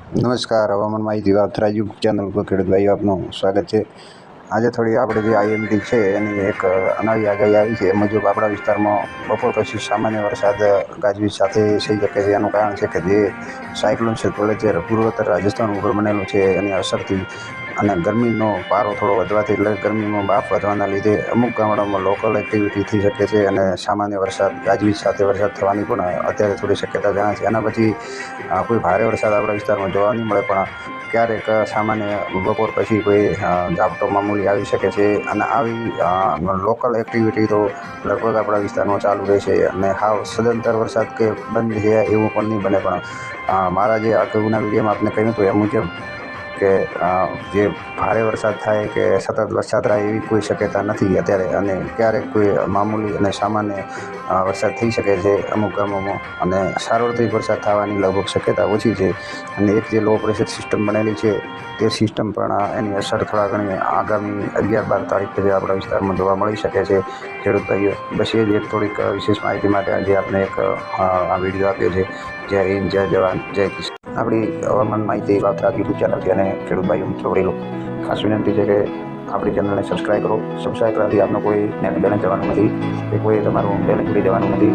નમસ્કાર, હવામાન માહિતી વાવથરા યુટ્યુબ ચેનલ પર ખેડૂત ભાઈઓ આપનું સ્વાગત છે. આજે થોડી આપણે જે આઈએમડી છે એની એક નવી આગાહી આવી છે. એ મુજબ આપણા વિસ્તારમાં બપોર પછી સામાન્ય વરસાદ ગાજવીજ સાથે થઈ શકે છે. એનું કારણ છે કે જે સાયક્લોન સર્ક્યુલર જે પૂર્વોત્તર રાજસ્થાન ઉપર બનેલું છે એની અસરથી અને ગરમીનો પારો થોડો વધવાથી એટલે ગરમીમાં બાફ વધવાના લીધે અમુક ગામડામાં લોકલ એક્ટિવિટી થઈ શકે છે અને સામાન્ય વરસાદ ગાજવીજ સાથે વરસાદ થવાની પણ અત્યારે થોડી શક્યતા જણાય છે. એના પછી કોઈ ભારે વરસાદ આપણા વિસ્તારમાં જોવા નહીં મળે, પણ ક્યારેક સામાન્ય બપોર પછી કોઈ ઝાપટો મામૂલી આવી શકે છે. અને આવી લોકલ એક્ટિવિટી તો લગભગ આપણા વિસ્તારમાં ચાલુ રહેશે અને હાવ સદંતર વરસાદ કે બંધ છે એવું પણ નહીં બને. પણ મારા જે અગાઉના વિડીયોમાં આપને કહ્યું હતું એ મુજબ કે જે ભારે વરસાદ થાય કે સતત વરસાદ થાય એવી કોઈ શક્યતા નથી અત્યારે, અને ક્યારેક કોઈ મામૂલી અને સામાન્ય વરસાદ થઈ શકે છે અમુક ગામોમાં, અને સાર્વત્રિક વરસાદ થવાની લગભગ શક્યતા ઓછી છે. અને એક જે લો પ્રેશર સિસ્ટમ બનેલી છે તે સિસ્ટમ પણ એની અસર થોડા ઘણી આગામી 11-12 તારીખ પછી આપણા વિસ્તારમાં જોવા મળી શકે છે. ખેડૂત ભાઈઓ, બસ એ જ એક થોડીક વિશેષ માહિતી માટે આજે આપણે એક આ વિડીયો આપ્યો છે. જય હિન્દ, જય જવાન, જય કિસાન. આપણી હવામાન માહિતી વાવથરા યુટ્યુબ ચેનલ છે અને ખેડૂત ભાઈઓ મિત્રો વડીલો ખાસ વિનંતી છે કે આપણી ચેનલને સબસ્ક્રાઈબ કરો. સબસ્ક્રાઈબ કરવાથી આપનો કોઈ નેટ બેલેન્સ જવાનું નથી કે કોઈ તમારું બેલેન્સ ઉડી જવાનું નથી.